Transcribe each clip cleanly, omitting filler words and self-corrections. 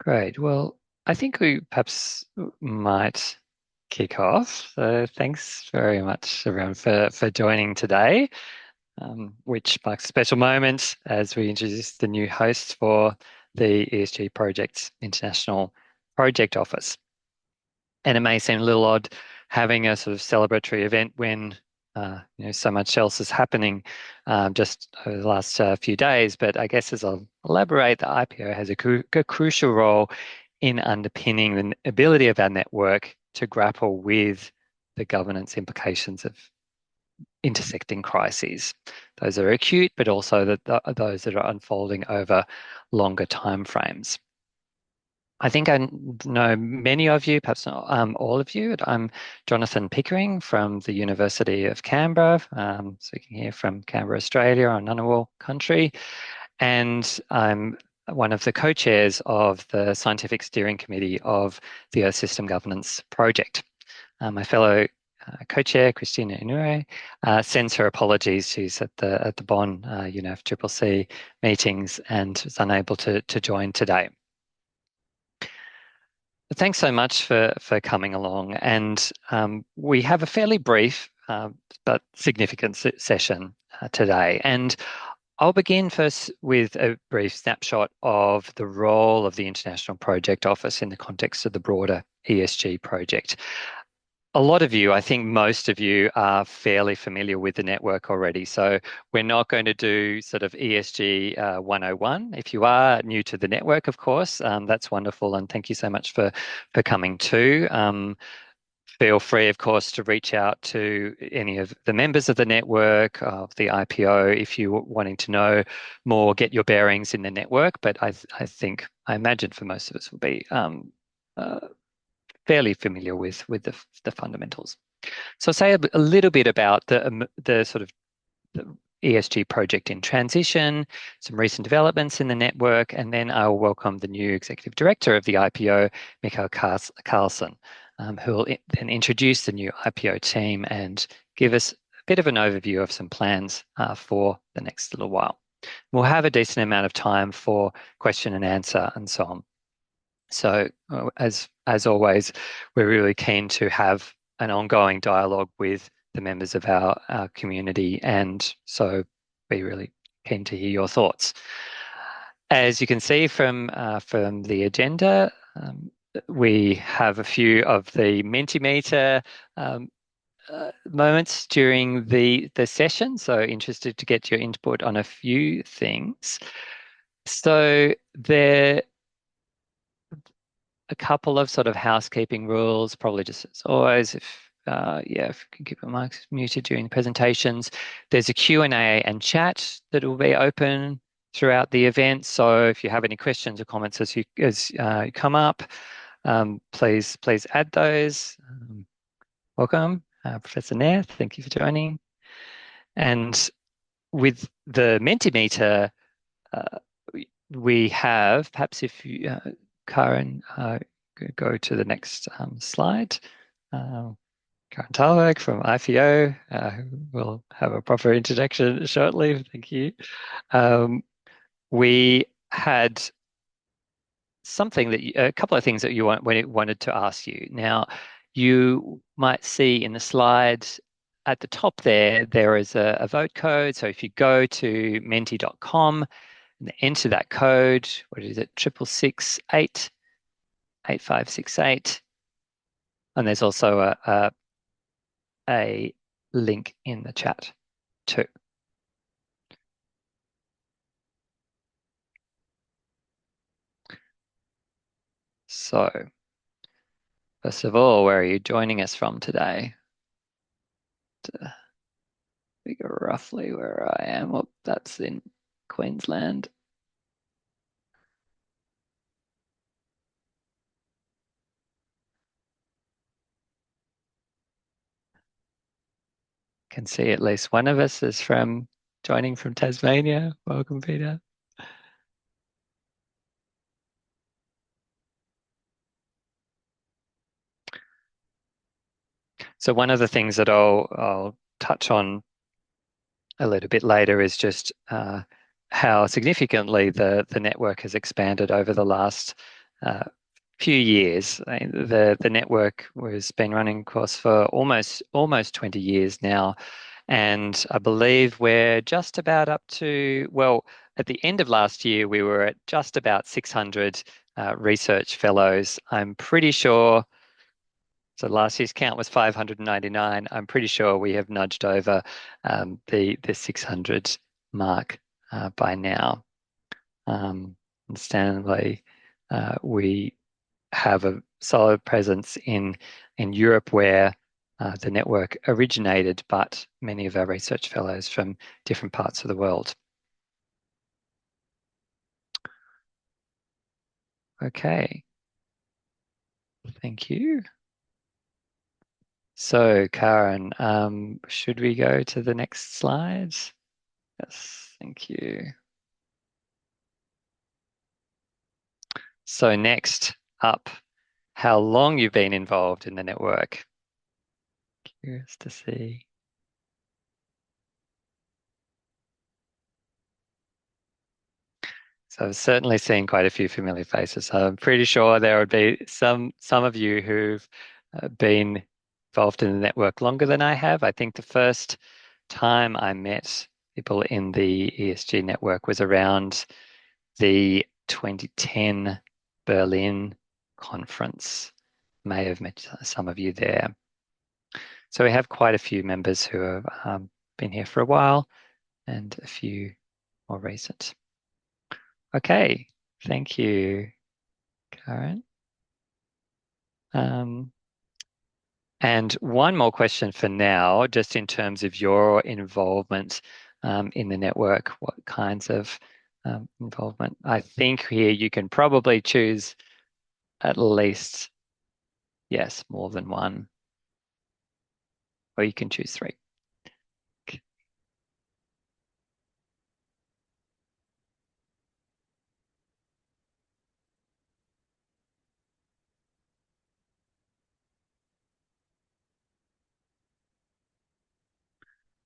Great. Well, I think we perhaps might kick off. So thanks very much, everyone, for joining today, which marks a special moment as we introduce the new host for the ESG Project's International Project Office. And it may seem a little odd having a sort of celebratory event when so much else is happening just over the last few days. But I guess as I'll elaborate, the IPO has a crucial role in underpinning the ability of our network to grapple with the governance implications of intersecting crises. Those are acute, but also those that are unfolding over longer timeframes. I think I know many of you, perhaps not all of you. I'm Jonathan Pickering from the University of Canberra, speaking here from Canberra, Australia, on Ngunnawal country. And I'm one of the co-chairs of the Scientific Steering Committee of the Earth System Governance Project. My fellow co-chair, Christina Inouye, sends her apologies. She's at the Bonn UNEF meetings and was unable to join today. Thanks so much for coming along. And we have a fairly brief but significant session today. And I'll begin first with a brief snapshot of the role of the International Project Office in the context of the broader ESG project. A lot of you, I think most of you, are fairly familiar with the network already. So we're not going to do sort of ESG 101. If you are new to the network, of course, that's wonderful. And thank you so much for coming too. Feel free, of course, to reach out to any of the members of the network, of the IPO, if you're wanting to know more, get your bearings in the network. But I imagine for most of us will be fairly familiar with the fundamentals. So I'll say a little bit about the sort of the ESG project in transition, some recent developments in the network, and then I'll welcome the new executive director of the IPO, Mikael Karlsson, who will then introduce the new IPO team and give us a bit of an overview of some plans for the next little while. We'll have a decent amount of time for question and answer and so on. So as always, we're really keen to have an ongoing dialogue with the members of our community, and so be really keen to hear your thoughts. As you can see from the agenda, we have a few of the Mentimeter moments during the session, so interested to get your input on a few things. So there a couple of sort of housekeeping rules, probably just as always, if you can keep your mics muted during the presentations. There's a Q&A and chat that will be open throughout the event. So if you have any questions or comments as you come up, please add those. Welcome, Professor Nair. Thank you for joining. And with the Mentimeter, we have, perhaps if you, Karen, go to the next slide. Karen Talberg from IPO, will have a proper introduction shortly. Thank you. We had a couple of things that you wanted to ask you. Now, you might see in the slides at the top there is a vote code. So if you go to menti.com and enter that code, what is it, 666 8568. And there's also a link in the chat too. So, first of all, where are you joining us from today? To figure roughly where I am. Oh, that's in Queensland. Can see at least one of us is joining from Tasmania. Welcome, Peter. So one of the things that I'll touch on a little bit later is just how significantly the network has expanded over the last few years. The network was been running, of course, for almost 20 years now, and I believe we're just about up to, well, at the end of last year, we were at just about 600 research fellows. I'm pretty sure. So last year's count was 599. I'm pretty sure we have nudged over the 600 mark by now. Understandably, we have a solid presence in Europe where the network originated, but many of our research fellows from different parts of the world. Okay, thank you. So, Karen, should we go to the next slide? Yes, thank you. So next up, how long you've been involved in the network. Curious to see. So I've certainly seen quite a few familiar faces. I'm pretty sure there would be some of you who've been involved in the network longer than I have. I think the first time I met people in the ESG network was around the 2010 Berlin conference. May have met some of you there. So we have quite a few members who have been here for a while and a few more recent. Okay, thank you, Karen. And one more question for now, just in terms of your involvement in the network, what kinds of involvement? I think here you can probably choose at least, yes, more than one, or you can choose three.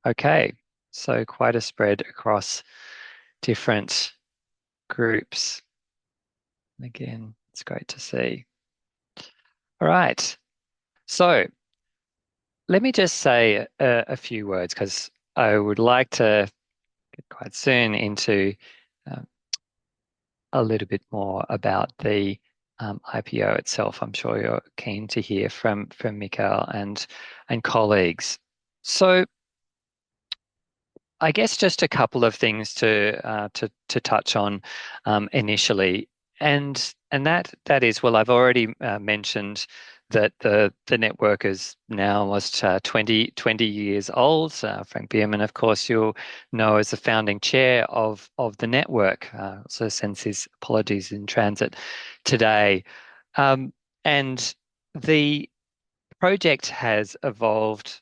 Okay, so quite a spread across different groups. Again, it's great to see. All right, so let me just say a few words because I would like to get quite soon into uh, a little bit more about the IPO itself. I'm sure you're keen to hear from Mikael and colleagues. So I guess just a couple of things to touch on initially, and that is, well, I've already mentioned that the network is now almost 20 years old. Frank Bierman, of course, you'll know as the founding chair of the network. So sends his apologies in transit today, and the project has evolved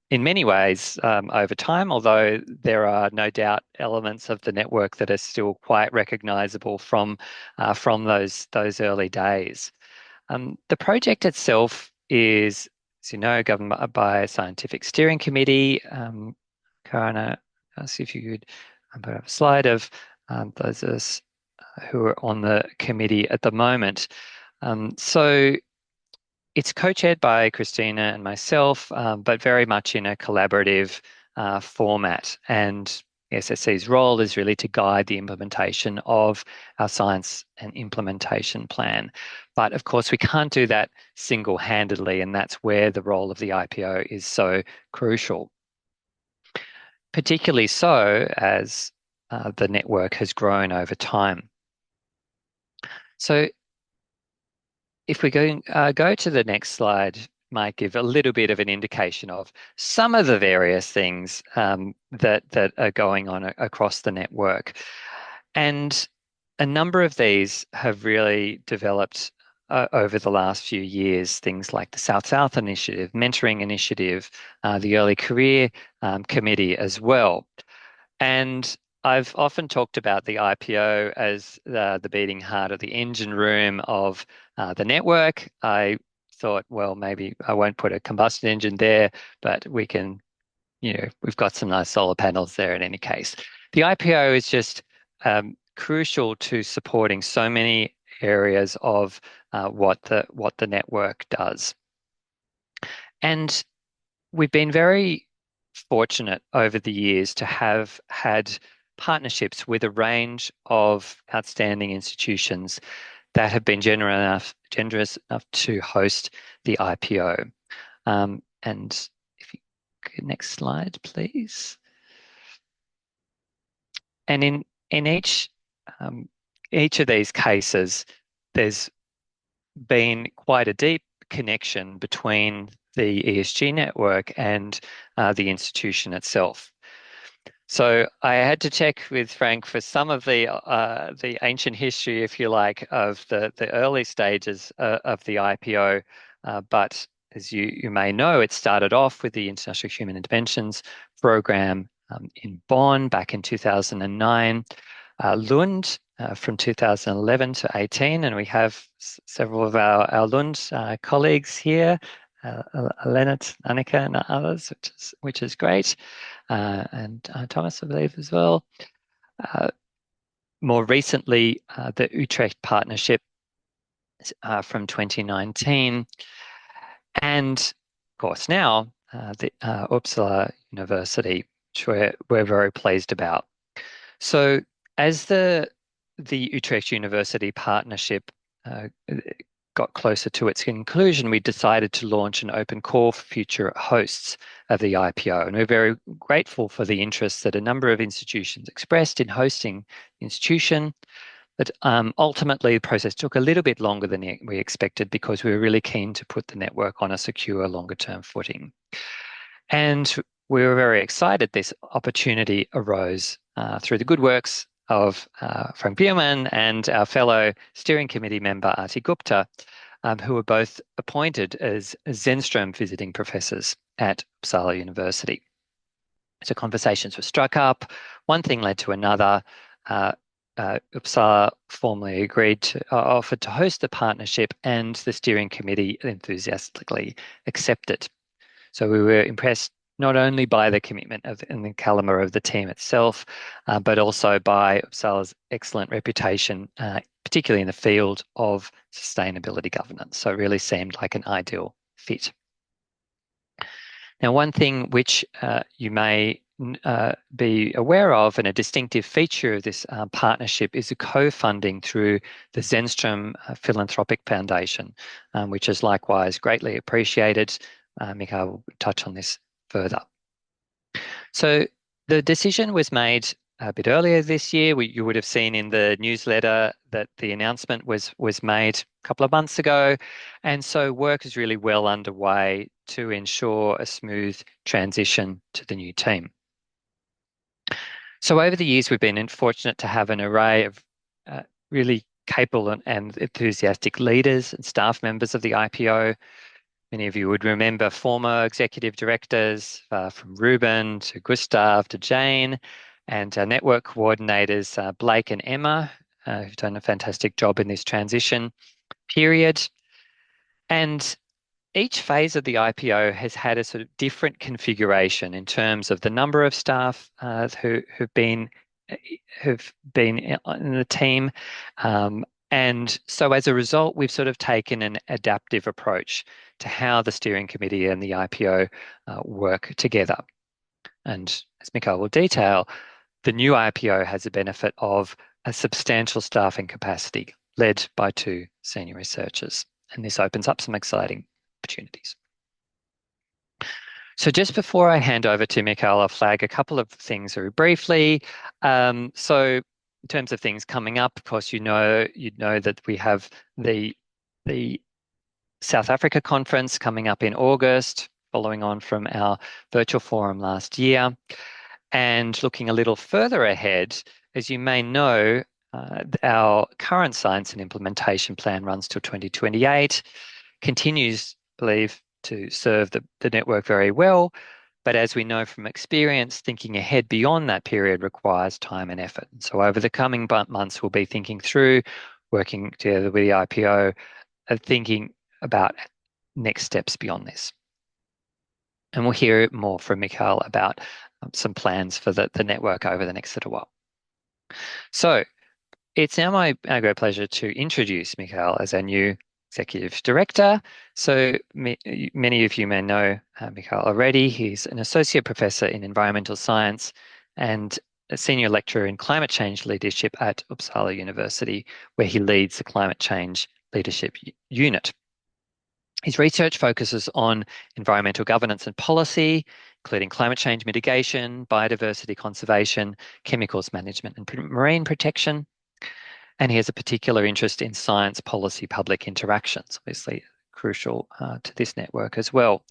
in many ways over time, although there are no doubt elements of the network that are still quite recognizable from those early days. The project itself is, as you know, governed by a scientific steering committee. Karana, I'll see if you could put up a slide of those of us who are on the committee at the moment. So it's co-chaired by Christina and myself, but very much in a collaborative format. And SSC's role is really to guide the implementation of our science and implementation plan. But of course, we can't do that single-handedly, and that's where the role of the IPO is so crucial. Particularly so as the network has grown over time. So if we go to the next slide, might give a little bit of an indication of some of the various things that are going on across the network. And a number of these have really developed over the last few years, things like the South-South Initiative, Mentoring Initiative, the Early Career Committee as well. And I've often talked about the IPO as the beating heart of the engine room of the network. I thought, well, maybe I won't put a combustion engine there, but we can, we've got some nice solar panels there in any case. The IPO is just crucial to supporting so many areas of what the network does. And we've been very fortunate over the years to have had partnerships with a range of outstanding institutions that have been generous enough to host the IPO. And if you could, next slide, please. And in each of these cases, there's been quite a deep connection between the ESG network and the institution itself. So I had to check with Frank for some of the ancient history, if you like, of the early stages of the IPO. But as you may know, it started off with the International Human Interventions Program in Bonn back in 2009, Lund from 2011 to 18, and we have several of our Lund colleagues here, Lennart, Annika, and others, which is great. And Thomas, I believe, as well. More recently, the Utrecht partnership from 2019. And of course, now the Uppsala University, which we're very pleased about. So as the Utrecht University partnership got closer to its conclusion, we decided to launch an open call for future hosts of the IPO. And we're very grateful for the interest that a number of institutions expressed in hosting the institution. But ultimately, the process took a little bit longer than we expected because we were really keen to put the network on a secure, longer-term footing. And we were very excited this opportunity arose through the good works of Frank Biermann and our fellow steering committee member, Arti Gupta, who were both appointed as Zenström visiting professors at Uppsala University. So conversations were struck up. One thing led to another. Uppsala formally agreed to offered to host the partnership, and the steering committee enthusiastically accepted. So we were impressed not only by the commitment and the caliber of the team itself, but also by Uppsala's excellent reputation, particularly in the field of sustainability governance. So it really seemed like an ideal fit. Now, one thing which you may be aware of, and a distinctive feature of this partnership, is the co-funding through the Zenström Philanthropic Foundation, which is likewise greatly appreciated. Mikael will touch on this further. So the decision was made a bit earlier this year. You would have seen in the newsletter that the announcement was made a couple of months ago. And so work is really well underway to ensure a smooth transition to the new team. So over the years, we've been fortunate to have an array of really capable and enthusiastic leaders and staff members of the IPO. Many of you would remember former executive directors from Ruben to Gustav to Jane, and our network coordinators, Blake and Emma, who've done a fantastic job in this transition period. And each phase of the IPO has had a sort of different configuration in terms of the number of staff who've been in the team. And so as a result, we've sort of taken an adaptive approach to how the steering committee and the IPO work together. And as Mikael will detail, the new IPO has the benefit of a substantial staffing capacity led by 2 senior researchers. And this opens up some exciting opportunities. So just before I hand over to Mikael, I'll flag a couple of things very briefly. So in terms of things coming up, of course, you know that we have the South Africa conference coming up in August, following on from our virtual forum last year. And looking a little further ahead, as you may know, our current science and implementation plan runs till 2028, continues, I believe, to serve the network very well. But as we know from experience, thinking ahead beyond that period requires time and effort. So over the coming months, we'll be thinking through, working together with the IPO, thinking about next steps beyond this. And we'll hear more from Mikael about some plans for the network over the next little while. So It's now my great pleasure to introduce Mikael as our new executive director. So many of you may know Mikael already. He's an associate professor in environmental science and a senior lecturer in climate change leadership at Uppsala University, where he leads the climate change leadership unit. His research focuses on environmental governance and policy, including climate change mitigation, biodiversity conservation, chemicals management, and marine protection. And he has a particular interest in science policy public interactions, obviously crucial to this network as well.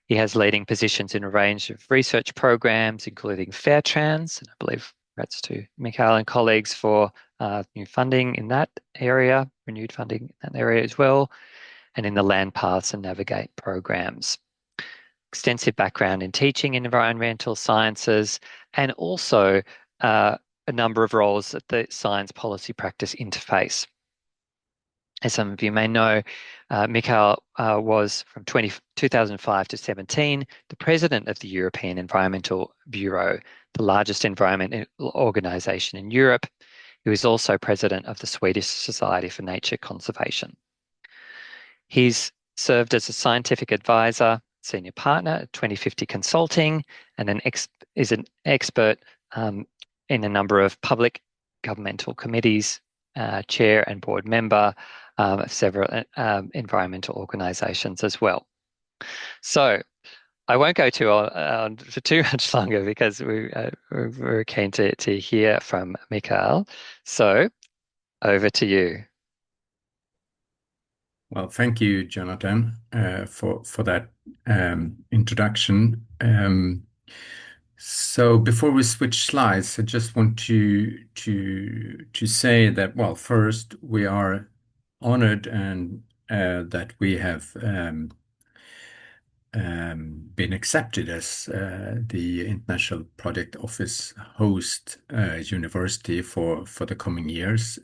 He has leading positions in a range of research programs, including Fairtrans, and I believe congrats to Mikael and colleagues for new funding in that area, renewed funding in that area as well, and in the Land Paths and Navigate programs. Extensive background in teaching in environmental sciences, and also a number of roles at the science policy practice interface. As some of you may know, Mikael was from 2005 to 17 the president of the European Environmental Bureau, the largest environmental organisation in Europe. He was also president of the Swedish Society for Nature Conservation. He's served as a scientific advisor, senior partner at 2050 Consulting, and is an expert in a number of public governmental committees, chair and board member of several environmental organisations as well. So I won't go for too much longer because we're keen to hear from Mikael. So over to you. Well, thank you, Jonathan, for that introduction. So before we switch slides, I just want to say that, well, first, we are honored and that we have been accepted as the International Project Office host university for the coming years.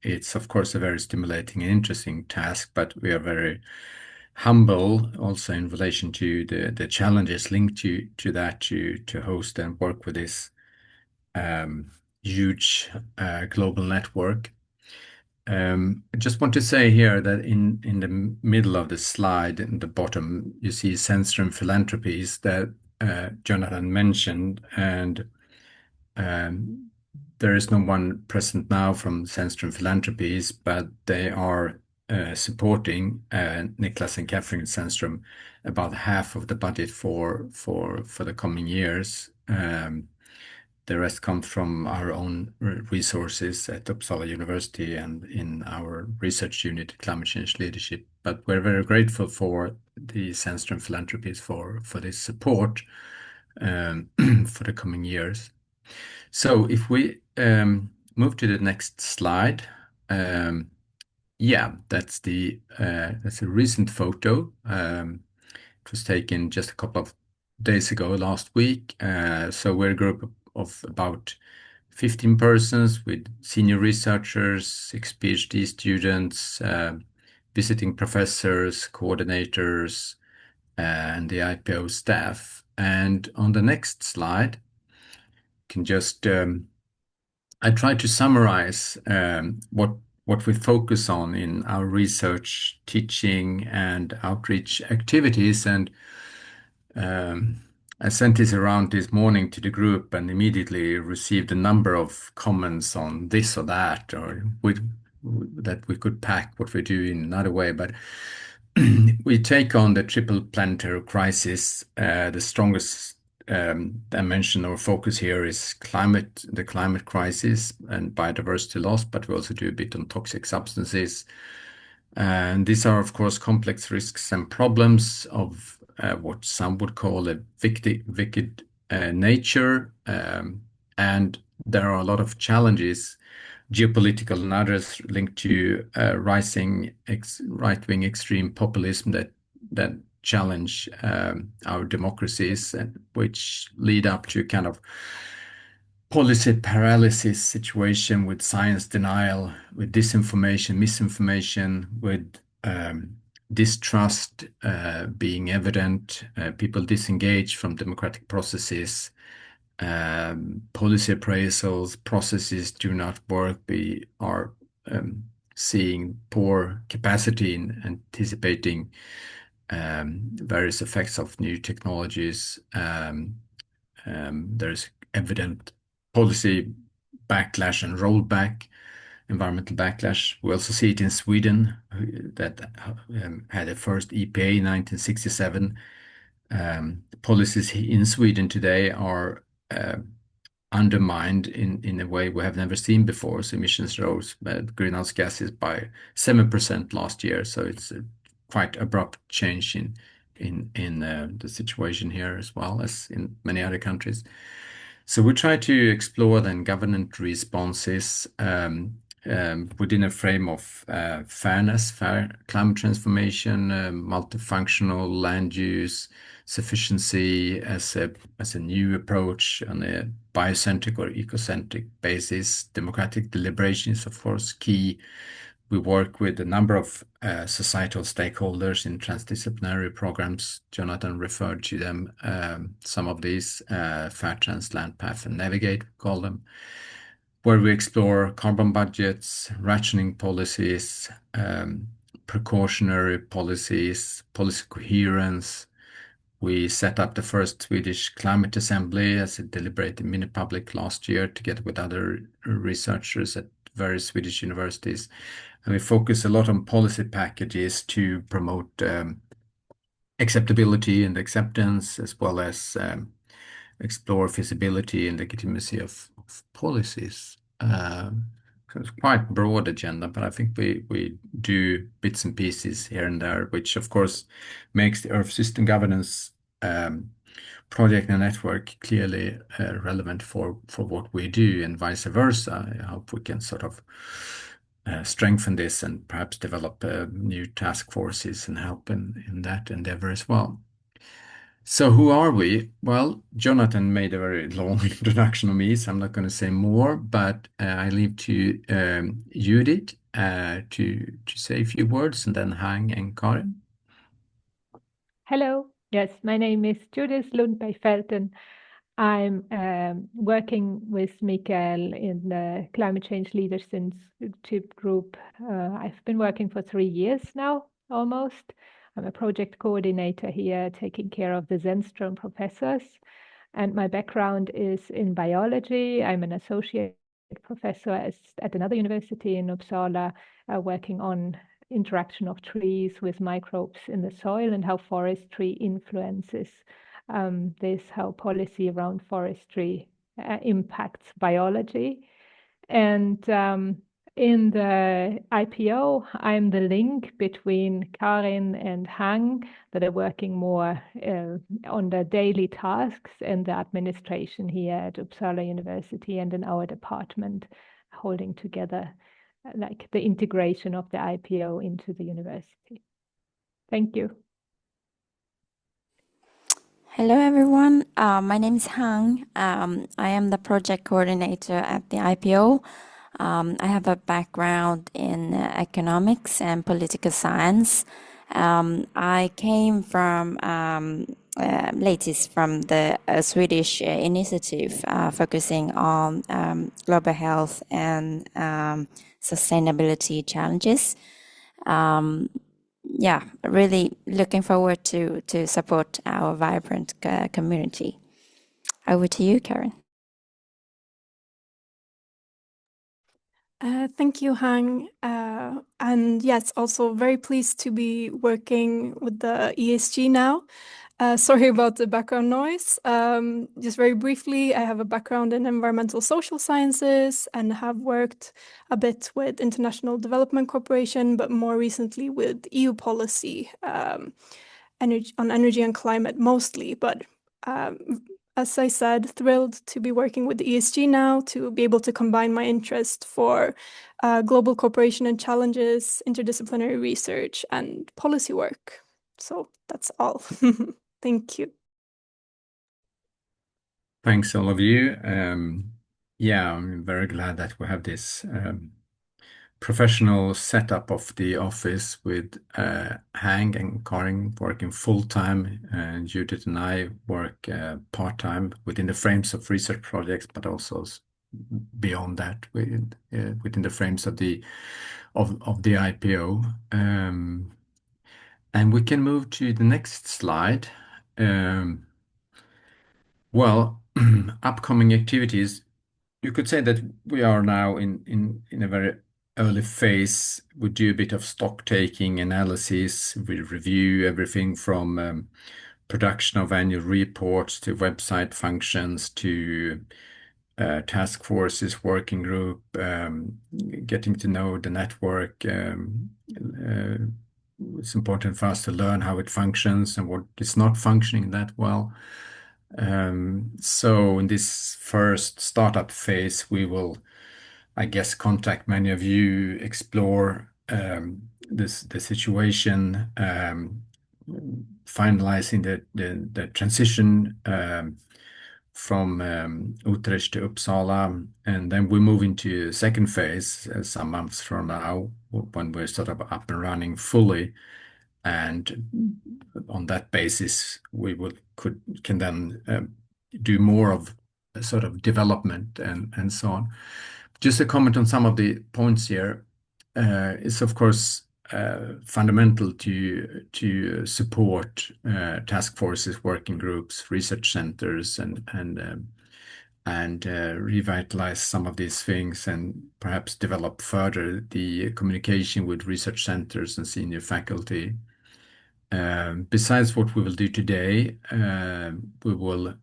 It's of course a very stimulating and interesting task, but we are very humble also in relation to the challenges linked to that to host and work with this huge global network. I just want to say here that in the middle of the slide, in the bottom, you see Sandström Philanthropies that Jonathan mentioned, and there is no one present now from Sandström Philanthropies, but they are supporting Niklas and Catherine Sandström about half of the budget for the coming years. The rest comes from our own resources at Uppsala University and in our research unit, Climate Change Leadership. But we're very grateful for the Sandström Philanthropies for this support for the coming years. So if we move to the next slide, yeah, that's a recent photo. It was taken just a couple of days ago, last week. So we're a group of about 15 persons with senior researchers, 6 PhD students, visiting professors, coordinators, and the IPO staff. And on the next slide, you can just I try to summarize what we focus on in our research, teaching, and outreach activities. And I sent this around this morning to the group and immediately received a number of comments on this or that, or that we could pack what we do in another way. But we take on the triple planetary crisis. The strongest dimension or focus here is the climate crisis and biodiversity loss, but we also do a bit on toxic substances. And these are, of course, complex risks and problems of what some would call a wicked nature. And there are a lot of challenges, geopolitical and others, linked to rising right-wing extreme populism that challenge our democracies, and which lead up to kind of policy paralysis situation with science denial, with disinformation, misinformation, with distrust being evident, people disengage from democratic processes, policy appraisals, processes do not work. We are seeing poor capacity in anticipating various effects of new technologies. There's evident policy backlash and rollback, environmental backlash. We also see it in Sweden, that had a first EPA in 1967. Policies in Sweden today are undermined in a way we have never seen before. So emissions rose, greenhouse gases by 7% last year. So it's a quite abrupt change in the situation here as well as in many other countries. So we try to explore then government responses within a frame of fairness, fair climate transformation, multifunctional land use, sufficiency as a new approach on a biocentric or ecocentric basis. Democratic deliberation is, of course, key. We work with a number of societal stakeholders in transdisciplinary programs. Jonathan referred to them. Some of these, Fair Trans, Land Path, and Navigate, we call them, where we explore carbon budgets, rationing policies, precautionary policies, policy coherence. We set up the first Swedish climate assembly as a deliberative mini public last year together with other researchers at various Swedish universities. And we focus a lot on policy packages to promote acceptability and acceptance, as well as explore feasibility and legitimacy of policies. So it's quite broad agenda, but I think we do bits and pieces here and there, which of course makes the Earth System Governance project and network clearly relevant for what we do, and vice versa. I hope we can sort of strengthen this and perhaps develop new task forces and help in that endeavor as well. So who are we? Well, Jonathan made a very long introduction of me, so I'm not going to say more, but I leave to Judith to say a few words, and then Hang and Karin. Hello. Yes, my name is Judith Lundberg-Felten. I'm working with Mikael in the Climate Change Leaders Institute group. I've been working for 3 years now, almost. I'm a project coordinator here, taking care of the Zenström professors. And my background is in biology. I'm an associate professor at another university in Uppsala, working on interaction of trees with microbes in the soil and how forestry influences this, how policy around forestry impacts biology. And in the IPO, I'm the link between Karin and Hang that are working more on the daily tasks and the administration here at Uppsala University and in our department, holding together like the integration of the IPO into the university. Thank you. Hello, everyone. My name is Hang. I am the project coordinator at the IPO. I have a background in economics and political science. I came from latest from the Swedish initiative focusing on global health and sustainability challenges. Yeah, really looking forward to support our vibrant community. Over to you, Karin. Thank you, Hang. And yes, also very pleased to be working with the ESG now. Sorry about the background noise. Just very briefly, I have a background in environmental social sciences and have worked a bit with international development cooperation, but more recently with EU policy, on energy and climate mostly. But as I said, thrilled to be working with the ESG now, to be able to combine my interest for global cooperation and challenges, interdisciplinary research, and policy work. So that's all. Thank you. Thanks, all of you. Yeah, I'm very glad that we have this professional setup of the office with Hang and Karin working full-time, and Judith and I work part-time within the frames of research projects, but also beyond that within the frames of the IPO. And we can move to the next slide. Well, upcoming activities. You could say that we are now in a very early phase. We do a bit of stock taking analysis. We review everything from production of annual reports to website functions to task forces, working group, getting to know the network. It's important for us to learn how it functions and what is not functioning that well. So in this first startup phase, we will, I guess, contact many of you, explore the situation, finalizing the transition from Utrecht to Uppsala, and then we move into second phase some months from now when we're sort of up and running fully. And on that basis, we can then do more of sort of development and so on. Just a comment on some of the points here. It's of course fundamental to support task forces, working groups, research centers, and revitalize some of these things, and perhaps develop further the communication with research centers and senior faculty. Besides what we will do today, we will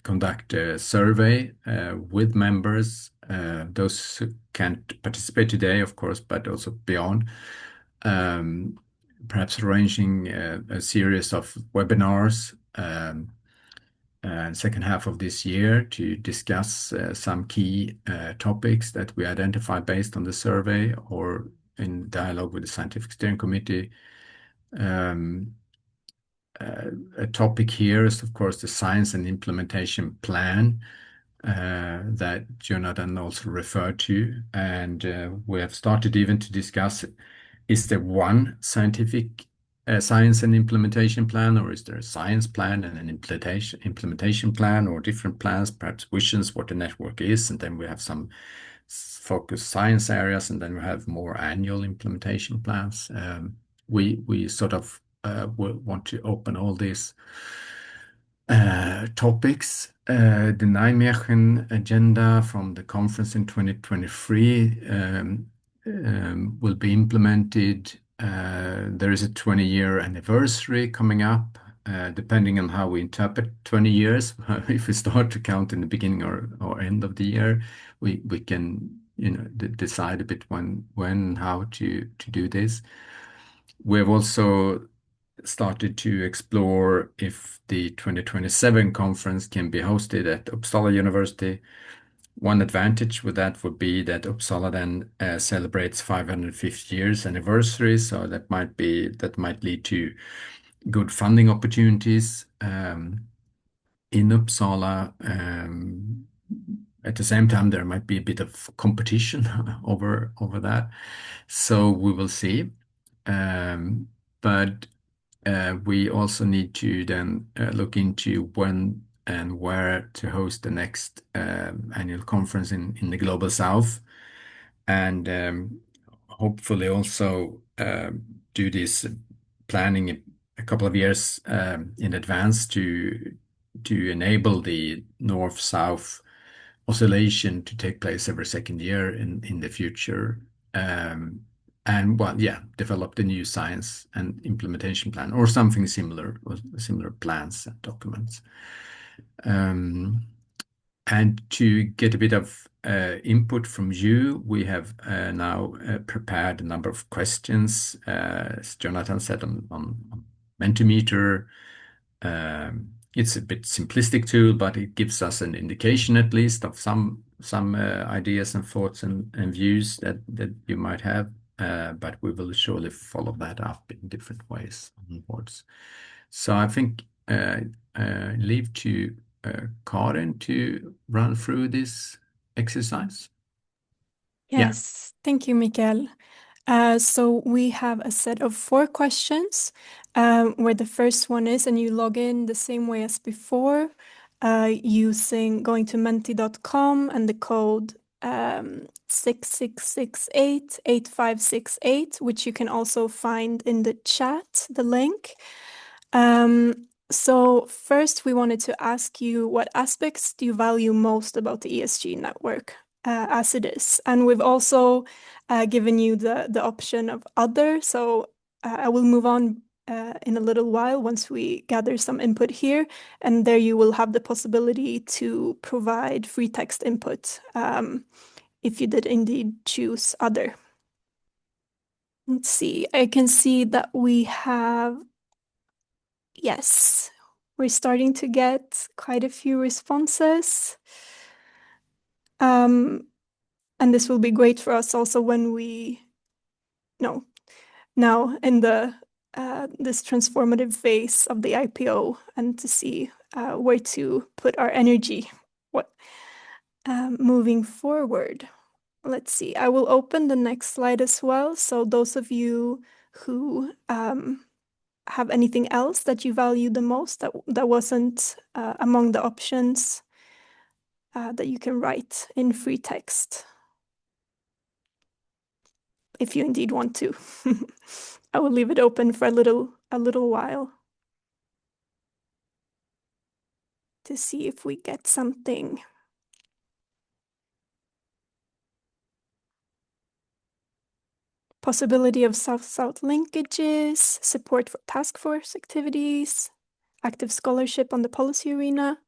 conduct a survey with members, those who can't participate today, of course, but also beyond. Perhaps arranging a series of webinars second half of this year to discuss some key topics that we identify based on the survey or in dialogue with the Scientific Steering Committee. A topic here is, of course, the science and implementation plan that Jonathan also referred to. And we have started even to discuss, is there one scientific science and implementation plan, or is there a science plan and an implementation plan, or different plans, perhaps visions, what the network is, and then we have some focused science areas, and then we have more annual implementation plans. We sort of want to open all these topics. The Nijmegen agenda from the conference in 2023 will be implemented. There is a 20-year anniversary coming up, depending on how we interpret 20 years. If we start to count in the beginning or end of the year, we can decide a bit when and how to do this. We have also started to explore if the 2027 conference can be hosted at Uppsala University. One advantage with that would be that Uppsala then celebrates 550 years anniversary, so that might lead to good funding opportunities in Uppsala. At the same time, there might be a bit of competition over that, so we will see. But we also need to then look into when and where to host the next annual conference in the Global South, and hopefully also do this planning a couple of years in advance to enable the North-South oscillation to take place every second year in the future. And well, yeah, develop the new science and implementation plan or something similar, or similar plans and documents. And to get a bit of input from you, we have now prepared a number of questions, as Jonathan said, on Mentimeter. It's a bit simplistic tool, but it gives us an indication at least of some ideas and thoughts and views that you might have. But we will surely follow that up in different ways onwards. So I think leave to Karin to run through this exercise. Yes, thank you, Mikael. So we have a set of 4 questions, where the first one is, and you log in the same way as before, using going to menti.com and the code 6668-8568, which you can also find in the chat, the link. So first, we wanted to ask you, what aspects do you value most about the ESG network as it is? And we've also given you the option of other. So I will move on in a little while once we gather some input here. And there you will have the possibility to provide free text input if you did indeed choose other. Let's see, I can see that we have, yes, we're starting to get quite a few responses. And this will be great for us also when we, no, now in the this transformative phase of the IPO, and to see where to put our energy, moving forward. Let's see, I will open the next slide as well. So those of you who have anything else that you value the most that wasn't among the options, that you can write in free text, if you indeed want to. I will leave it open for a little while to see if we get something. Possibility of South-South linkages, support for task force activities, active scholarship on the policy arena.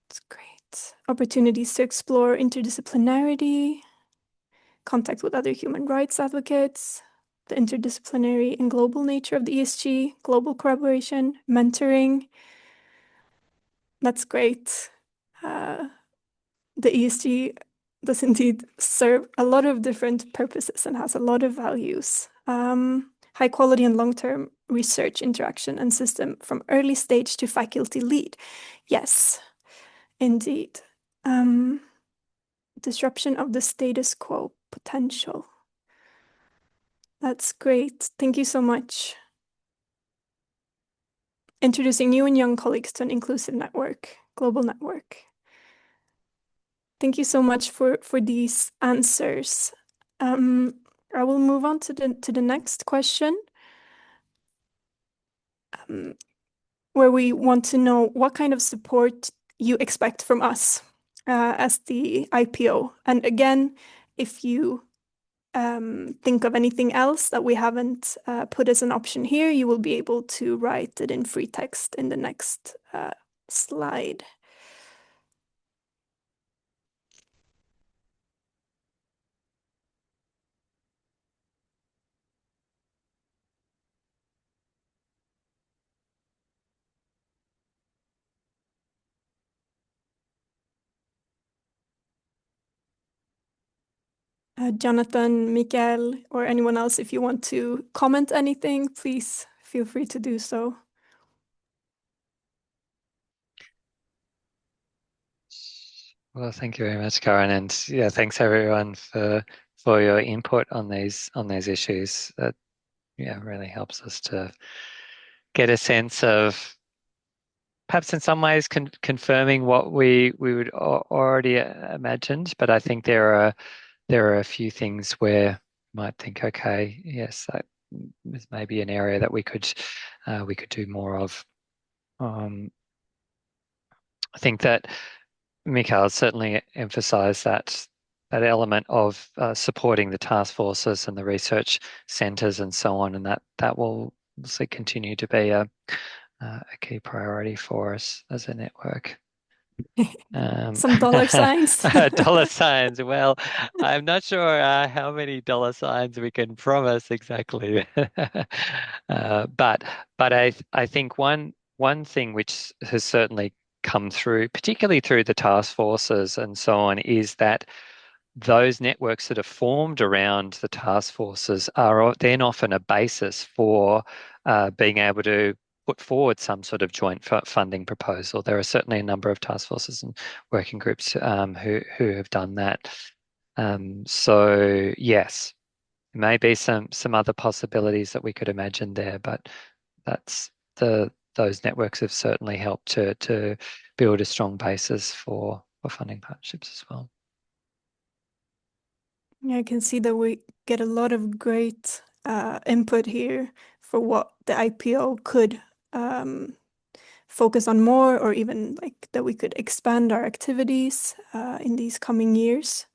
It's great. Opportunities to explore interdisciplinarity, contact with other human rights advocates, the interdisciplinary and global nature of the ESG, global collaboration, mentoring. That's great. The ESG does indeed serve a lot of different purposes and has a lot of values. High quality and long-term research interaction and system from early stage to faculty lead. Yes, indeed. Disruption of the status quo potential. That's great. Thank you so much. Introducing new and young colleagues to an inclusive network, global network. Thank you so much for these answers. I will move on to the next question, where we want to know what kind of support you expect from us as the IPO. And again, if you think of anything else that we haven't put as an option here, you will be able to write it in free text in the next slide. Jonathan, Mikael, or anyone else, if you want to comment anything, please feel free to do so. Well, thank you very much, Karen, and yeah, thanks everyone for your input on these issues. That really helps us to get a sense of, perhaps in some ways confirming what we would already imagined, but I think there are a few things where you might think, okay, yes, that is maybe an area that we could do more of. I think that Mikael certainly emphasised that element of supporting the task forces and the research centres and so on, and that will obviously continue to be a key priority for us as a network. Some dollar signs. Dollar signs. Well, I'm not sure how many dollar signs we can promise exactly. But I think one thing which has certainly come through, particularly through the task forces and so on, is that those networks that are formed around the task forces are then often a basis for being able to put forward some sort of joint funding proposal. There are certainly a number of task forces and working groups who have done that. So yes, maybe some other possibilities that we could imagine there, but that's those networks have certainly helped to build a strong basis for funding partnerships as well. Yeah, I can see that we get a lot of great input here for what the IPO could focus on more, or even like that we could expand our activities in these coming years.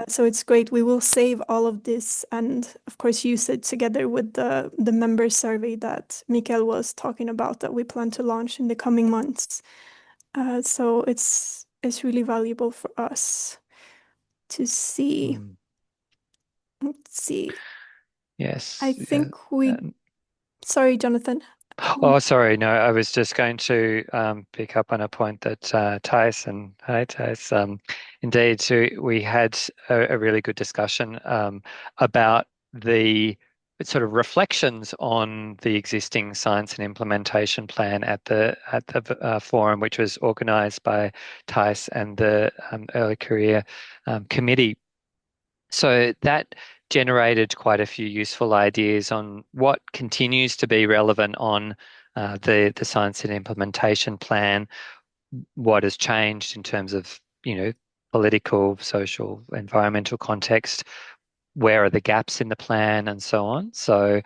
So it's great. We will save all of this and, of course, use it together with the member survey that Mikael was talking about that we plan to launch in the coming months. So it's really valuable for us to see. Let's see. Yes. I think sorry, Jonathan. Oh, sorry. No, I was just going to pick up on a point that Thijs and hi Thijs. Indeed, so we had a really good discussion about the sort of reflections on the existing science and implementation plan at the forum, which was organised by Thijs and the Early Career Committee. So that generated quite a few useful ideas on what continues to be relevant on the science and implementation plan, what has changed in terms of, political, social, environmental context, where are the gaps in the plan, and so on. So,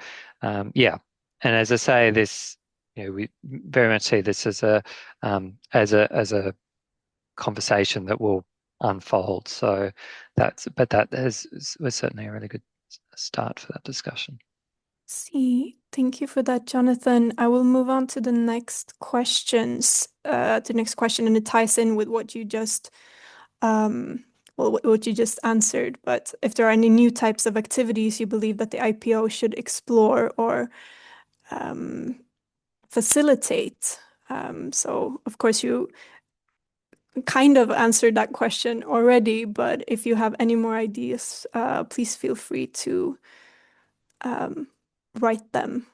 yeah, and as I say, this, we very much see this as a conversation that will unfold. So was certainly a really good start for that discussion. Thank you for that, Jonathan. I will move on to the next questions. The next question, and it ties in with what you just what you just answered. But if there are any new types of activities you believe that the IPO should explore or facilitate. So of course you kind of answered that question already, but if you have any more ideas, please feel free to write them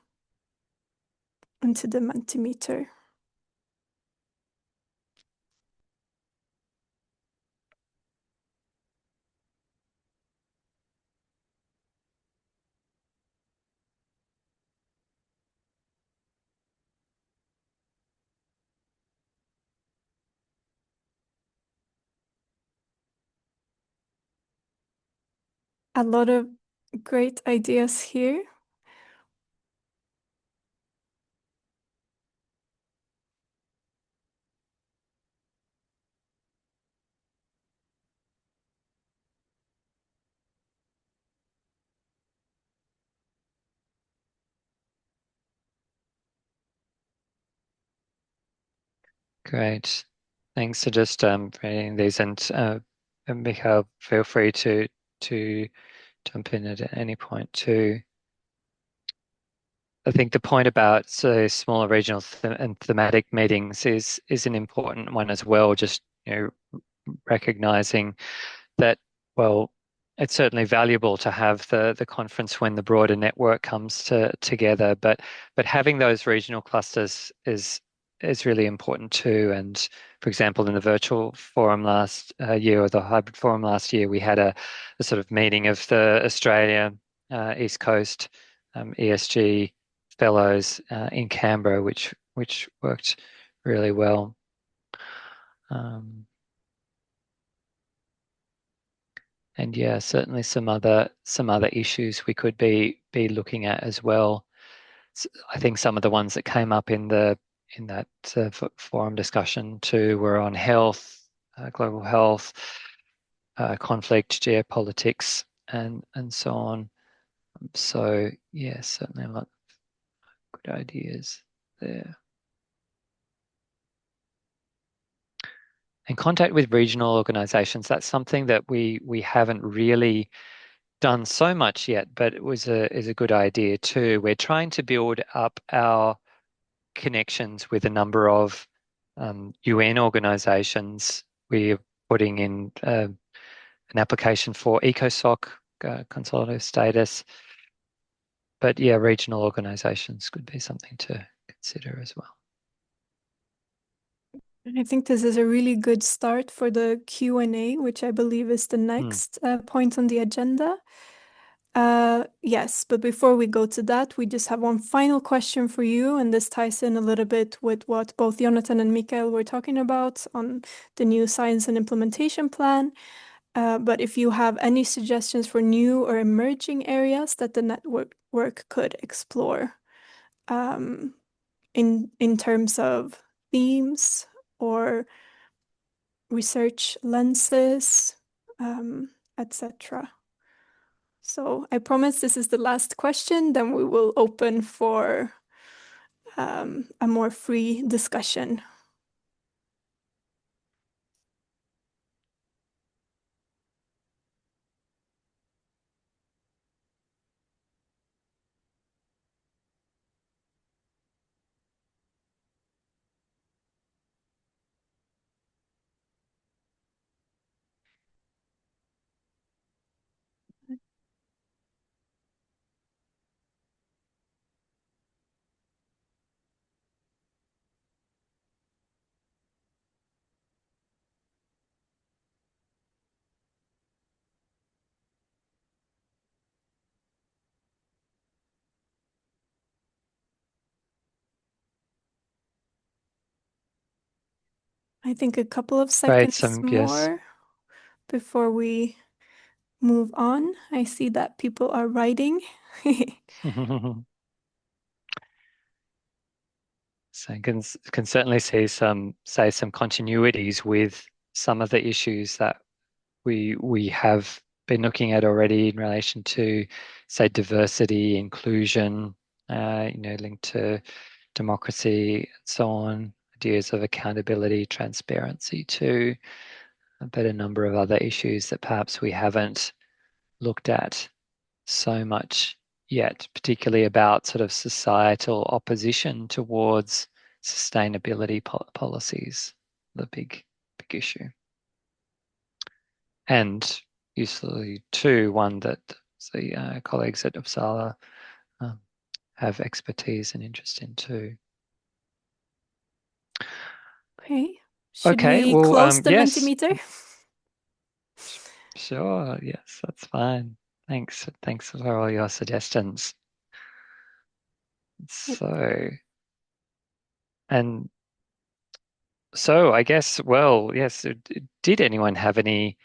into the Mentimeter. A lot of great ideas here. Great. Thanks for just reading these, and Mikael, feel free to jump in at any point too. I think the point about smaller regional and thematic meetings is an important one as well. Just recognizing that, well, it's certainly valuable to have the conference when the broader network comes together, but having those regional clusters is really important too. And for example, in the virtual forum last year, or the hybrid forum last year, we had a sort of meeting of the Australia East Coast ESG fellows in Canberra, which worked really well. And yeah, certainly some other issues we could be looking at as well. So I think some of the ones that came up in that forum discussion too were on health, global health, conflict, geopolitics, and so on. So yeah, certainly a lot of good ideas there. And contact with regional organisations, that's something that we haven't really done so much yet, but it is a good idea too. We're trying to build up our connections with a number of UN organisations. We're putting in an application for ECOSOC consolidated status. But yeah, regional organisations could be something to consider as well. I think this is a really good start for the Q&A, which I believe is the next point on the agenda. Yes, but before we go to that, we just have one final question for you, and this ties in a little bit with what both Jonathan and Mikael were talking about on the new science and implementation plan. But if you have any suggestions for new or emerging areas that the network work could explore, in terms of themes or research lenses, etc. So I promise this is the last question, then we will open for a more free discussion. I think a couple of Great, seconds yes. more before we move on. I see that people are writing. So I can certainly see some continuities with some of the issues that we have been looking at already in relation to, say, diversity, inclusion, linked to democracy and so on, ideas of accountability, transparency too, but a number of other issues that perhaps we haven't looked at so much yet, particularly about sort of societal opposition towards sustainability policies, the big issue. And usually too, one that the colleagues at Uppsala have expertise and interest in too. Okay. Should Okay, we well, close the yes. Mentimeter? Sure, yes, that's fine. Thanks for all your suggestions. So, and so I guess, well, yes, did anyone have any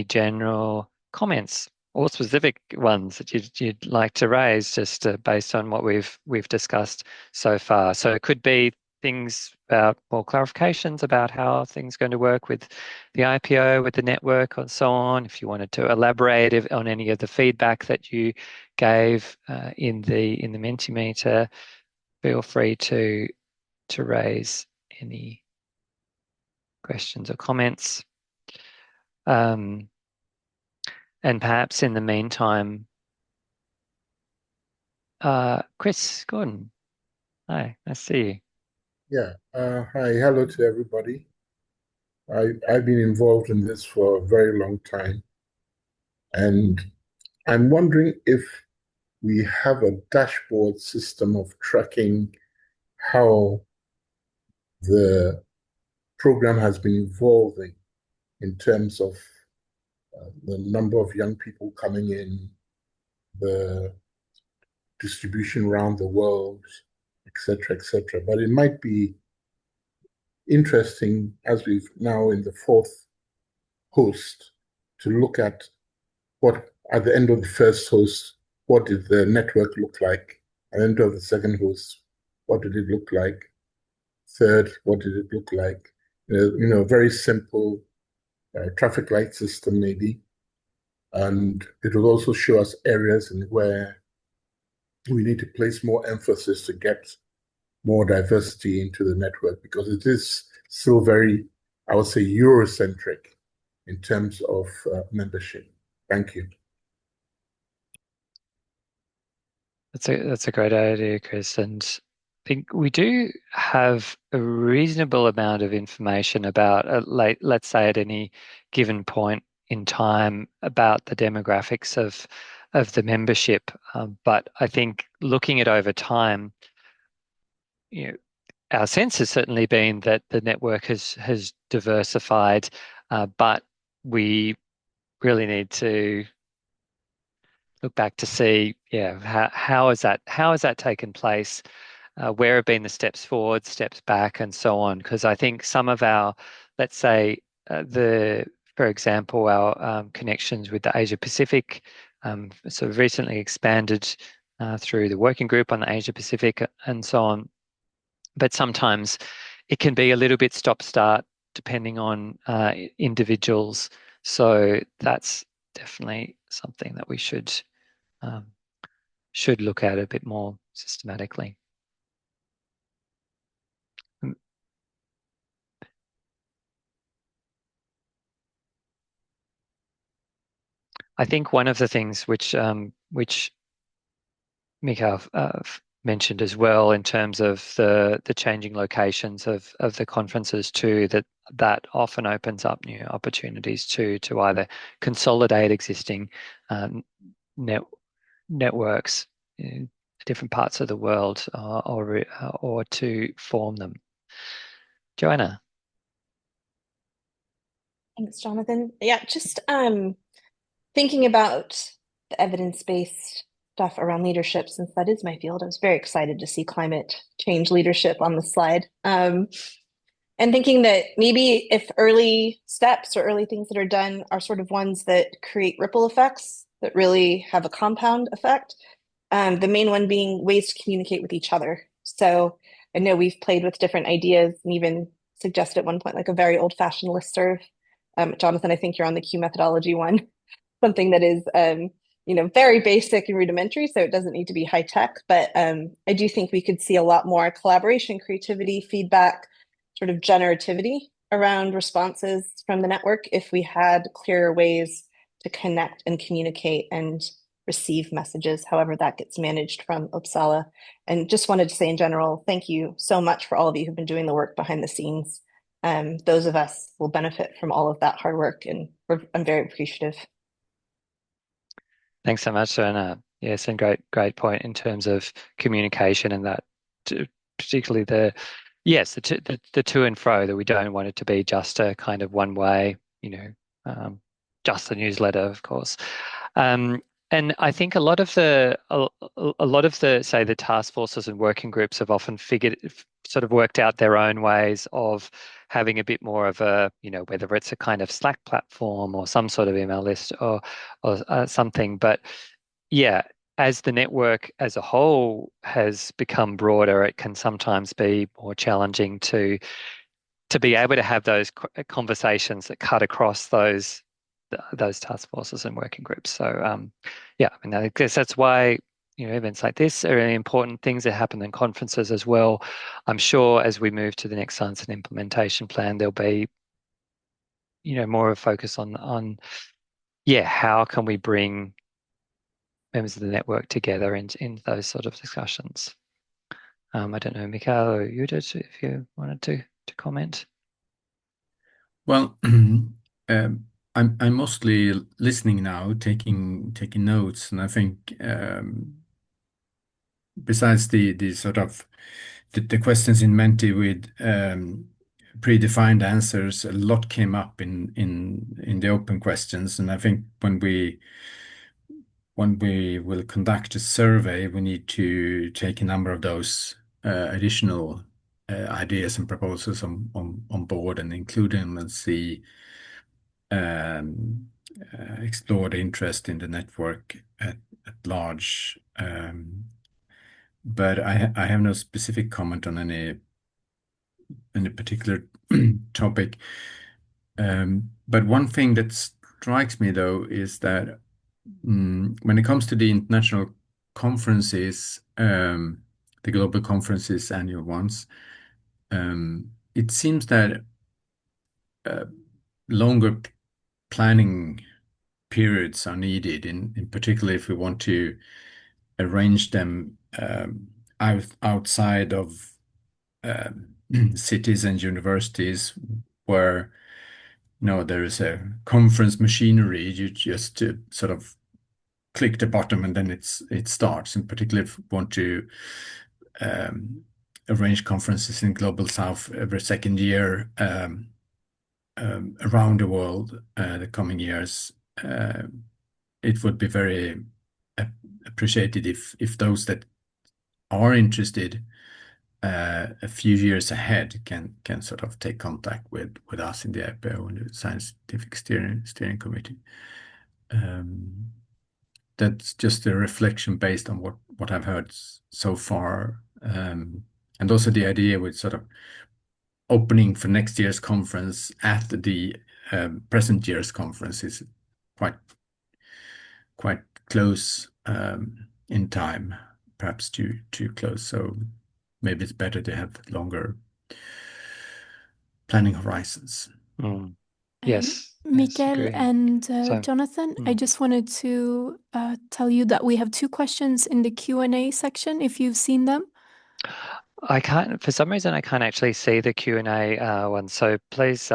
general comments or specific ones that you'd like to raise just based on what we've discussed so far? So it could be things about more clarifications about how things are going to work with the IPO, with the network, and so on. If you wanted to elaborate on any of the feedback that you gave in the Mentimeter, feel free to raise any questions or comments. And perhaps in the meantime, Chris Gordon, hi, nice to see you. Yeah, hi, hello to everybody. I've been involved in this for a very long time, and I'm wondering if we have a dashboard system of tracking how the program has been evolving in terms of the number of young people coming in, the distribution around the world, etc., etc. But it might be interesting as we've now in the fourth host to look at what at the end of the first host, what did the network look like? At the end of the second host, what did it look like? Third, what did it look like? Very simple traffic light system maybe. And it will also show us areas in where we need to place more emphasis to get more diversity into the network, because it is still very, I would say, Eurocentric in terms of membership. Thank you. That's a great idea, Chris. And I think we do have a reasonable amount of information about, let's say at any given point in time, about the demographics of the membership. But I think looking at over time, our sense has certainly been that the network has diversified, but we really need to look back to see, how has that taken place? Where have been the steps forward, steps back, and so on? Because I think some of our, let's say, for example, our connections with the Asia Pacific sort of recently expanded through the working group on the Asia Pacific and so on. But sometimes it can be a little bit stop-start depending on individuals. So that's definitely something that we should look at a bit more systematically. I think one of the things which Mikael mentioned as well, in terms of the changing locations of the conferences too, that often opens up new opportunities to either consolidate existing networks in different parts of the world, or to form them. Joanna. Thanks, Jonathan. Yeah, just thinking about the evidence-based stuff around leadership, since that is my field, I was very excited to see climate change leadership on the slide. And thinking that maybe if early steps or early things that are done are sort of ones that create ripple effects that really have a compound effect, the main one being ways to communicate with each other. So I know we've played with different ideas and even suggested at one point like a very old-fashioned listserv. Jonathan, I think you're on the Q methodology one. Something that is, very basic and rudimentary, so it doesn't need to be high tech. But I do think we could see a lot more collaboration, creativity, feedback, sort of generativity around responses from the network if we had clearer ways to connect and communicate and receive messages, however that gets managed from Uppsala. And just wanted to say in general, thank you so much for all of you who've been doing the work behind the scenes. Those of us will benefit from all of that hard work, and I'm very appreciative. Thanks so much, Joanna. Yes, and great point in terms of communication, and that particularly the to and fro, that we don't want it to be just a kind of one way, just the newsletter, of course. And I think a lot of the say the task forces and working groups have often sort of worked out their own ways of having a bit more of a, whether it's a kind of Slack platform or some sort of email list or something. But yeah, as the network as a whole has become broader, it can sometimes be more challenging to be able to have those conversations that cut across those task forces and working groups. So I guess that's why events like this are really important, things that happen in conferences as well. I'm sure as we move to the next science and implementation plan, there'll be more of a focus on how can we bring members of the network together in those sort of discussions. I don't know, Mikael or Judith, if you wanted to comment. Well, I'm mostly listening now, taking notes, and I think besides the sort of the questions in Menti with predefined answers, a lot came up in the open questions, and I think when we will conduct a survey, we need to take a number of those additional ideas and proposals on board and include them and see. Explore the interest in the network at large. But I have no specific comment on any particular topic. But one thing that strikes me, though, is that when it comes to the international conferences, the global conferences, annual ones, it seems that longer planning periods are needed, in particular if we want to arrange them outside of cities and universities where there is a conference machinery. You just sort of click the button and then it starts. In particular, if we want to arrange conferences in Global South every second year around the world the coming years. It would be very appreciated if those that are interested a few years ahead can sort of take contact with us in the IPO and the Scientific Steering Committee. That's just a reflection based on what I've heard so far, and also the idea with sort of opening for next year's conference at the present year's conference is quite close in time, perhaps too close. So maybe it's better to have longer planning horizons. Yes. Mikael and So, Jonathan, I just wanted to tell you that we have 2 questions in the Q&A section, if you've seen them. I can't, for some reason, I can't actually see the Q&A one. So please,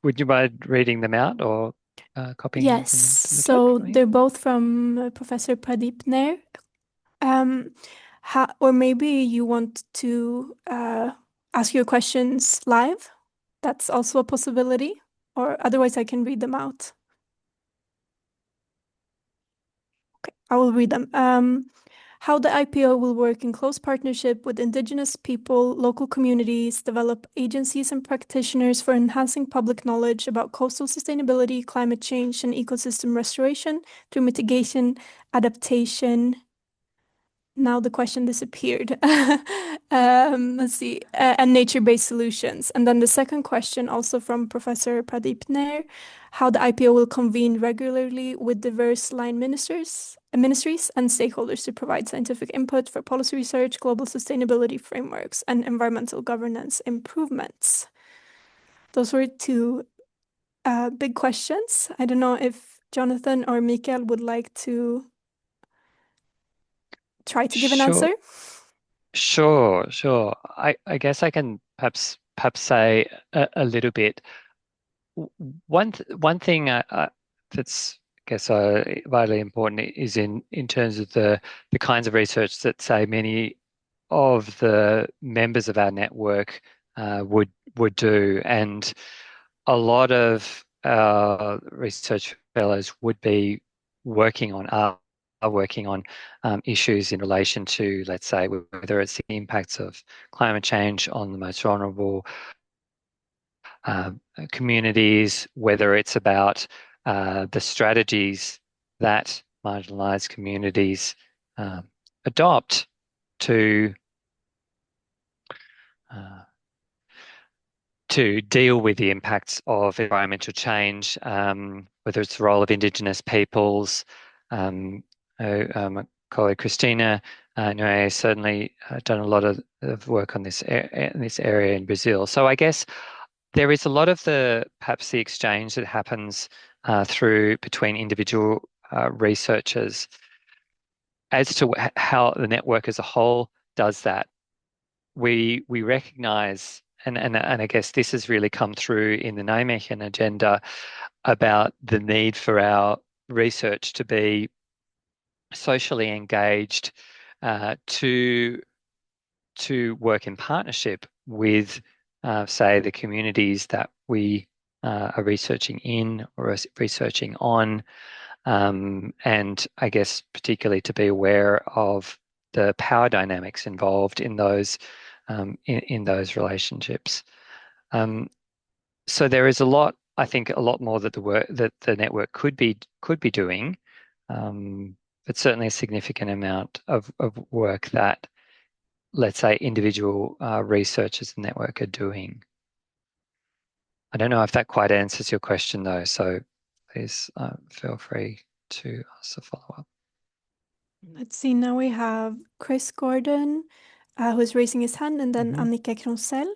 would you mind reading them out or copying them Yes, from the so chat for me? they're both from Professor Pradeep Nair. Or maybe you want to ask your questions live. That's also a possibility. Or otherwise, I can read them out. Okay, I will read them. How the IPO will work in close partnership with Indigenous people, local communities, develop agencies and practitioners for enhancing public knowledge about coastal sustainability, climate change, and ecosystem restoration through mitigation, adaptation. Now the question disappeared. Let's see. And nature-based solutions. And then the second question, also from Professor Pradeep Nair, how the IPO will convene regularly with diverse line ministries and stakeholders to provide scientific input for policy research, global sustainability frameworks, and environmental governance improvements. Those were 2 big questions. I don't know if Jonathan or Mikael would like to try to give an answer. Sure. I guess I can perhaps say a little bit. One thing that's I guess vitally important is in terms of the kinds of research that say many of the members of our network would do, and a lot of our research fellows would be working on are working on issues in relation to, let's say, whether it's the impacts of climate change on the most vulnerable communities, whether it's about the strategies that marginalized communities adopt to deal with the impacts of environmental change, whether it's the role of Indigenous peoples. My colleague Christina has certainly done a lot of work on this area in Brazil. So I guess there is a lot of perhaps the exchange that happens between individual researchers as to how the network as a whole does that. We recognize, and I guess this has really come through in the Nijmegen agenda, about the need for our research to be socially engaged, to work in partnership with, say, the communities that we are researching in or are researching on, and I guess particularly to be aware of the power dynamics involved in those relationships. So there is a lot, I think, a lot more that the network could be doing, but certainly a significant amount of work that, let's say, individual researchers in the network are doing. I don't know if that quite answers your question, though, so please feel free to ask a follow-up. Let's see, now we have Chris Gordon, who is raising his hand, and then Annika Kronsell.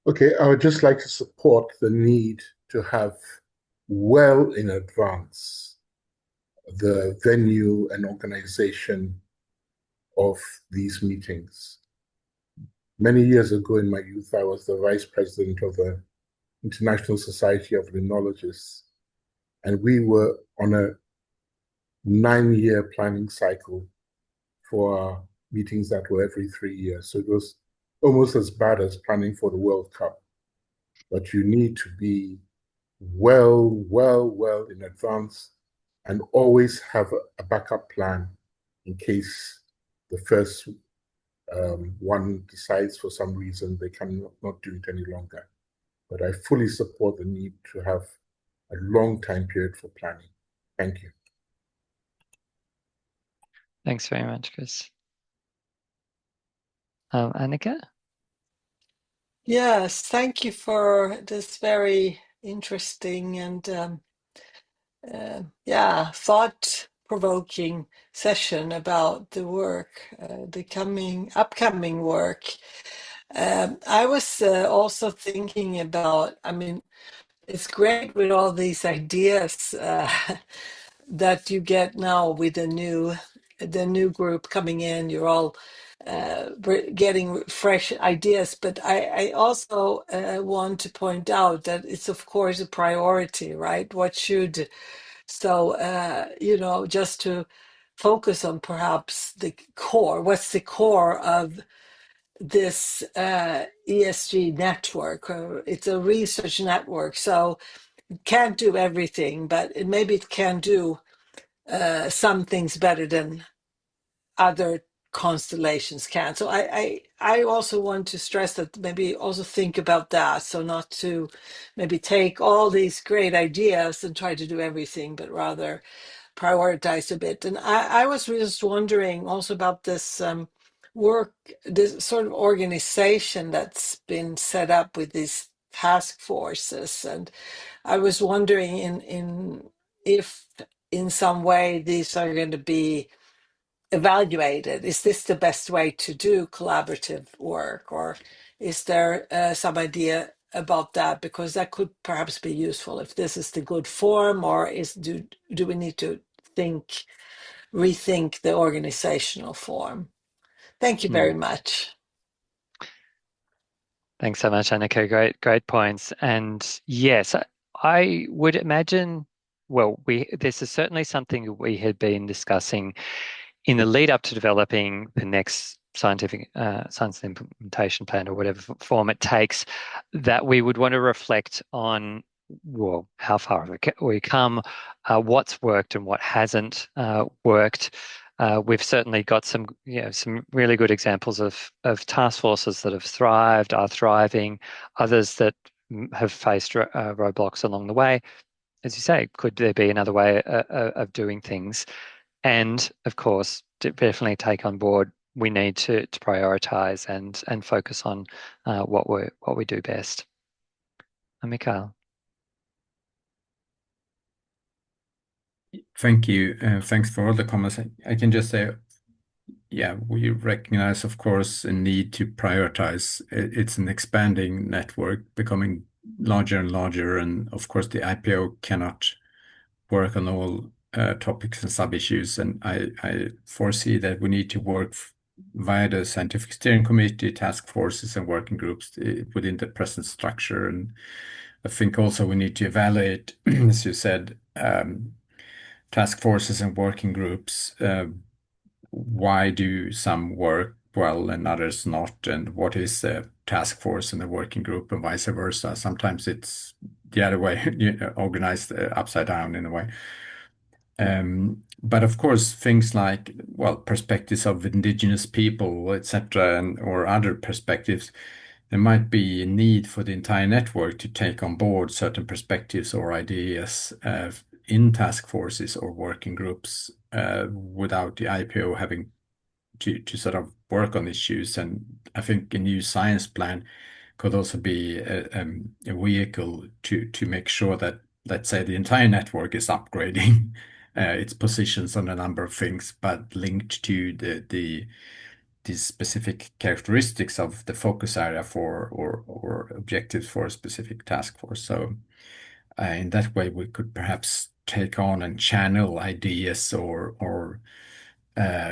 Okay, I would just like to support the need to have well in advance the venue and organization of these meetings. Many years ago in my youth, I was the vice president of the International Society of Limnologists, and we were on a 9-year planning cycle for our meetings that were every 3 years. So it was almost as bad as planning for the World Cup. But you need to be well in advance and always have a backup plan in case the first one decides for some reason they cannot not do it any longer. But I fully support the need to have a long time period for planning. Thank you. Thanks very much, Chris. Annika? Yes, thank you for this very interesting and thought-provoking session about the work, the upcoming work. I was also thinking about, I mean, it's great with all these ideas that you get now with the new group coming in. You're all getting fresh ideas, but I also want to point out that it's of course a priority, right? Just to focus on perhaps the core. What's the core of this ESG network? It's a research network, so it can't do everything, but maybe it can do some things better than other constellations can. So I also want to stress that maybe also think about that. So not to maybe take all these great ideas and try to do everything, but rather prioritize a bit. And I was just wondering also about this work, this sort of organization that's been set up with these task forces. And I was wondering in if in some way these are going to be evaluated. Is this the best way to do collaborative work, or is there some idea about that? Because that could perhaps be useful if this is the good form, or do we need to rethink the organizational form? Thank you very much. Thanks so much, Annika. Great points. And yes, I would imagine, well, this is certainly something we had been discussing in the lead up to developing the next science implementation plan, or whatever form it takes, that we would want to reflect on, well, how far have we come, what's worked and what hasn't worked. We've certainly got some really good examples of task forces that have thrived, are thriving, others that have faced roadblocks along the way. As you say, could there be another way of doing things? And of course, to definitely take on board, we need to prioritize and focus on what we do best. Mikael. Thank you. Thanks for all the comments. I can just say, yeah, we recognize, of course, a need to prioritize. It's an expanding network, becoming larger and larger, and of course, the IPO cannot work on all topics and sub-issues. And I foresee that we need to work via the scientific steering committee, task forces, and working groups within the present structure. And I think also we need to evaluate, as you said, task forces and working groups. Why do some work well and others not? And what is a task force and a working group, and vice versa? Sometimes it's the other way, organized upside down in a way. But of course, things like, well, perspectives of indigenous people, etc., or other perspectives, there might be a need for the entire network to take on board certain perspectives or ideas in task forces or working groups without the IPO having to sort of work on issues. And I think a new science plan could also be a vehicle to make sure that, let's say, the entire network is upgrading its positions on a number of things, but linked to the specific characteristics of the focus area for or objectives for a specific task force. So in that way, we could perhaps take on and channel ideas or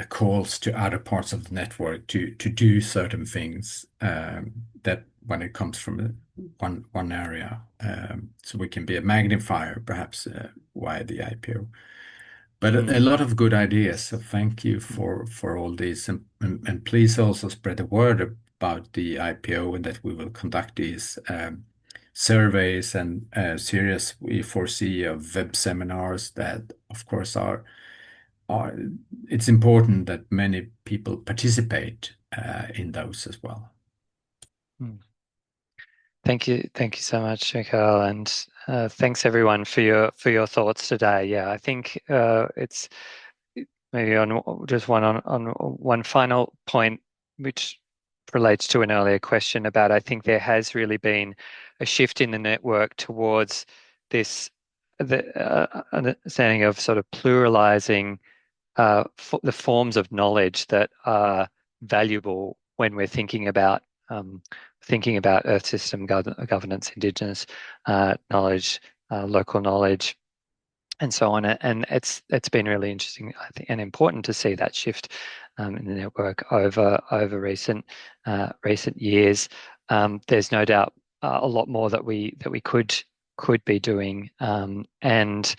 calls to other parts of the network to do certain things that when it comes from one area. So we can be a magnifier, perhaps, via the IPO. But a lot of good ideas. So thank you for all these, and please also spread the word about the IPO and that we will conduct these surveys and series. We foresee of web seminars that, of course, are it's important that many people participate in those as well. Thank you so much, Mikael, and thanks everyone for your thoughts today. Yeah, I think it's maybe on just on one final point, which relates to an earlier question about. I think there has really been a shift in the network towards this understanding of sort of pluralizing the forms of knowledge that are valuable when we're thinking about Earth system governance, Indigenous knowledge, local knowledge, and so on. And it's been really interesting, I think, and important to see that shift in the network over recent years. There's no doubt a lot more that we could be doing, and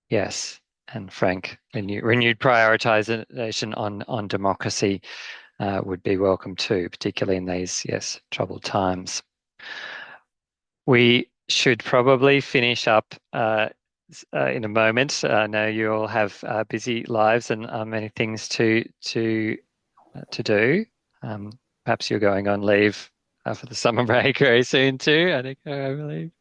yes. And Frank, renewed prioritization on democracy would be welcome too, particularly in these, troubled times. We should probably finish up in a moment. I know you all have busy lives and many things to do. Perhaps you're going on leave for the summer break very soon too, I believe.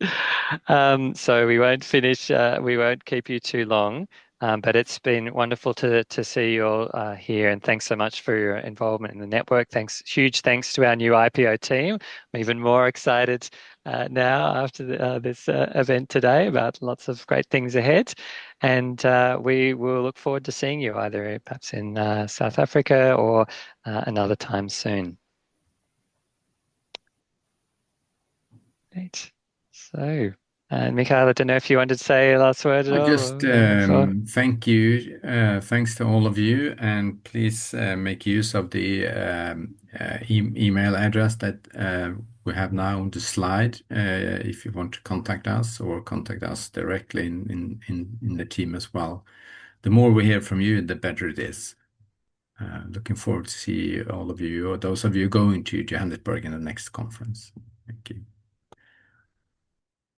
So we won't finish. We won't keep you too long. But it's been wonderful to see you all here, and thanks so much for your involvement in the network. Huge thanks to our new IPO team. I'm even more excited now after this event today about lots of great things ahead. And we will look forward to seeing you either perhaps in South Africa or another time soon. Great. So, Mikael, I don't know if you wanted to say a last word at all. Just thank you. Thanks to all of you, and please make use of the email address that we have now on the slide if you want to contact us or contact us directly in the team as well. The more we hear from you, the better it is. Looking forward to see all of you, or those of you going to Johannesburg in the next conference. Thank you.